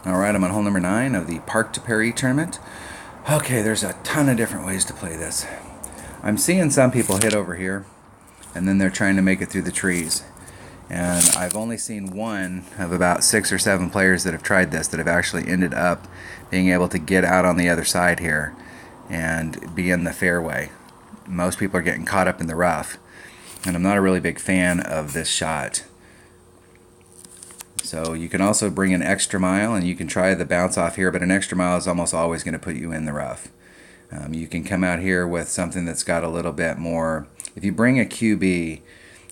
Alright, I'm on hole number 9 of the Park to Perry tournament. Okay, there's a ton of different ways to play this. I'm seeing some people hit over here, and then they're trying to make it through the trees. And I've only seen one of about 6 or 7 players that have tried this that have actually ended up being able to get out on the other side here and be in the fairway. Most people are getting caught up in the rough, and I'm not a really big fan of this shot. So you can also bring an extra mile and you can try the bounce off here, but an extra mile is almost always going to put you in the rough. You can come out here with something that's got a little bit more. If you bring a QB,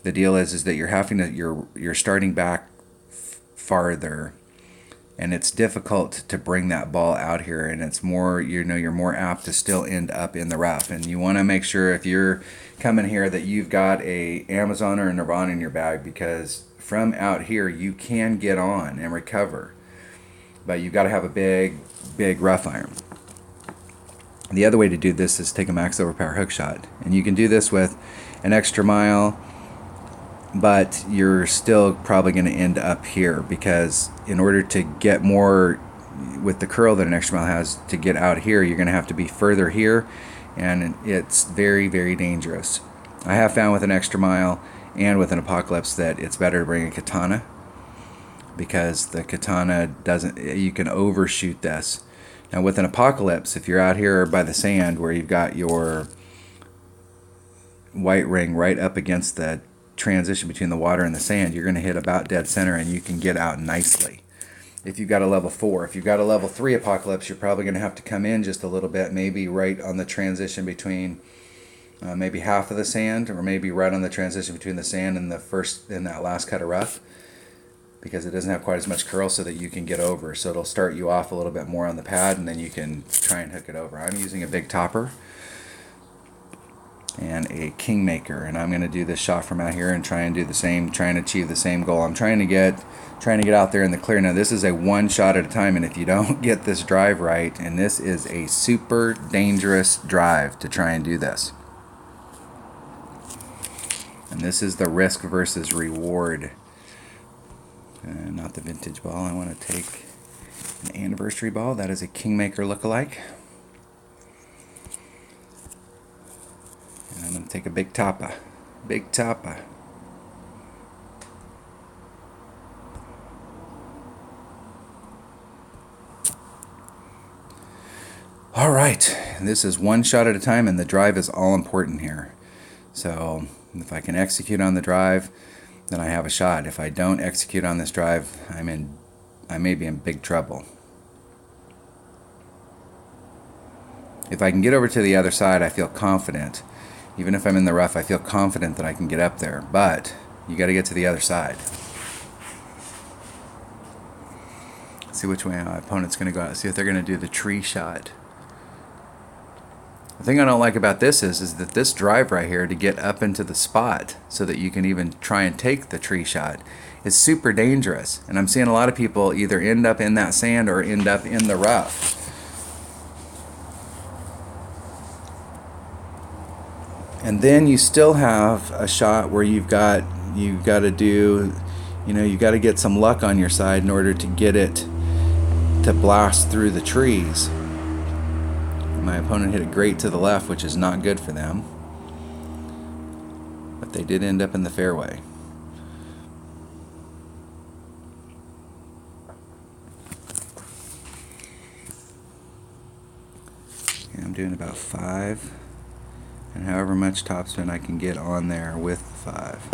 the deal is that you're having to you're starting back farther, and it's difficult to bring that ball out here, and it's more, you're more apt to still end up in the rough. And you want to make sure if you're coming here that you've got a Amazon or a Nirvana in your bag, because from out here you can get on and recover, but you've got to have a big rough iron. The other way to do this is take a max overpower hook shot, and you can do this with an extra mile, but you're still probably going to end up here, because in order to get more with the curl that an extra mile has to get out here, you're going to have to be further here, and it's very dangerous. I have found with an extra mile and with an Apocalypse that it's better to bring a katana, because the katana doesn't, you can overshoot this. Now with an Apocalypse, if you're out here by the sand where you've got your white ring right up against the transition between the water and the sand, you're going to hit about dead center and you can get out nicely. If you've got a level 4, if you've got a level 3 Apocalypse, you're probably going to have to come in just a little bit, maybe right on the transition between maybe half of the sand, or maybe right on the transition between the sand and that last cut of rough, because it doesn't have quite as much curl, so that you can get over. So it'll start you off a little bit more on the pad, and then you can try and hook it over. I'm using a big topper and a Kingmaker, and I'm going to do this shot from out here and try and do the same, try and achieve the same goal. I'm trying to get out there in the clear. Now this is a one shot at a time, and if you don't get this drive right, and this is a super dangerous drive to try and do this. And this is the risk versus reward. Not the vintage ball. I want to take an anniversary ball. That is a Kingmaker lookalike. And I'm going to take a big tapa. Big tapa. All right. This is one shot at a time, and the drive is all important here. So if I can execute on the drive, then I have a shot. If I don't execute on this drive, I may be in big trouble. If I can get over to the other side, I feel confident. Even if I'm in the rough, I feel confident that I can get up there. But you got to get to the other side. See which way my opponent's going to go out. See if they're going to do the tree shot. The thing I don't like about this is that this drive right here to get up into the spot so that you can even try and take the tree shot is super dangerous. And I'm seeing a lot of people either end up in that sand or end up in the rough. And then you still have a shot where you've got to do, you've got to get some luck on your side in order to get it to blast through the trees. My opponent hit it great to the left, which is not good for them. But they did end up in the fairway. Okay, I'm doing about 5. And however much topspin I can get on there with the 5.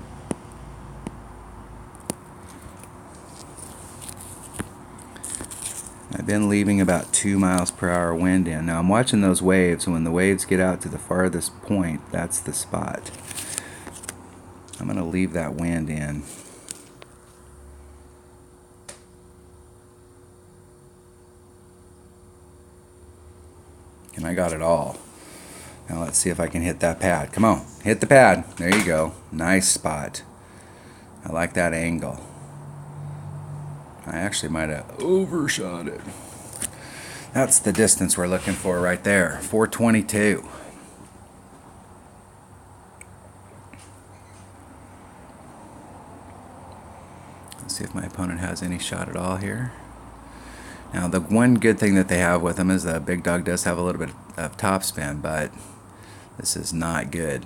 I've been leaving about 2 miles per hour wind in. Now I'm watching those waves. When the waves get out to the farthest point, that's the spot. I'm going to leave that wind in. And I got it all. Now let's see if I can hit that pad. Come on, hit the pad. There you go. Nice spot. I like that angle. I actually might have overshot it. That's the distance we're looking for right there. 422. Let's see if my opponent has any shot at all here. Now the one good thing that they have with them is the Big Dog does have a little bit of topspin, but this is not good.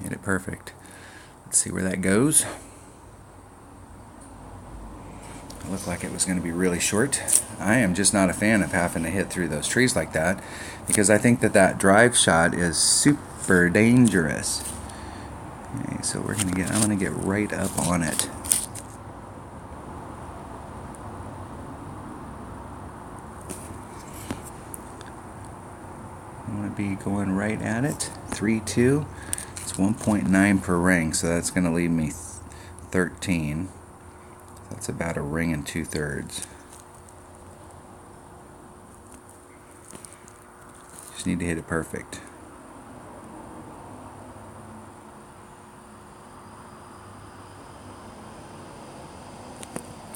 Hit it perfect. Let's see where that goes. It looked like it was going to be really short. I am just not a fan of having to hit through those trees like that, because I think that that drive shot is super dangerous. Okay, so I'm gonna get right up on it. I want to be going right at it. 3-2. It's 1.9 per ring, so that's going to leave me 13. That's about a ring and 2/3. Just need to hit it perfect.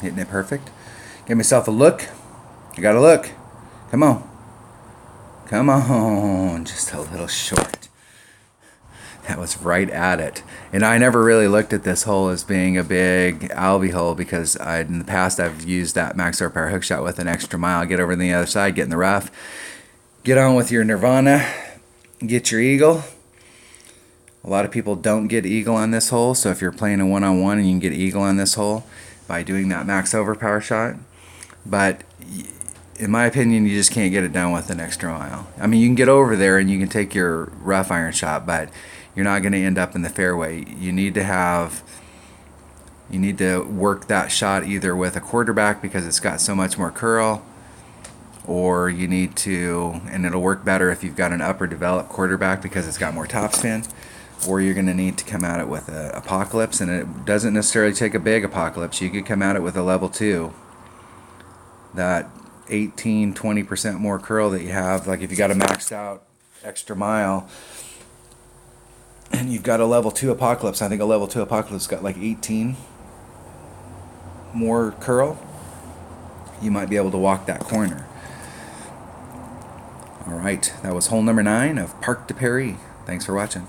Hitting it perfect. Give myself a look. I got a look. Come on. Come on. Just a little short. That was right at it. And I never really looked at this hole as being a big Albie hole, because in the past I've used that Max Horsepower hook shot with an extra mile. Get over to the other side, get in the rough, get on with your Nirvana, get your eagle. A lot of people don't get eagle on this hole, so if you're playing a one-on-one and you can get eagle on this hole by doing that Max Overpower shot. But in my opinion, you just can't get it done with an extra mile. I mean, you can get over there and you can take your rough iron shot, but you're not going to end up in the fairway. You need to work that shot either with a quarterback, because it's got so much more curl, or you need to, and it'll work better if you've got an upper developed quarterback because it's got more topspin, or you're going to need to come at it with an Apocalypse, and it doesn't necessarily take a big Apocalypse. You could come at it with a level 2. That 18-20% more curl that you have, like if you got a maxed out extra mile and you've got a level 2 Apocalypse, I think a level 2 Apocalypse got like 18 more curl, you might be able to walk that corner. Alright, that was hole number 9 of Parc de Paris. Thanks for watching.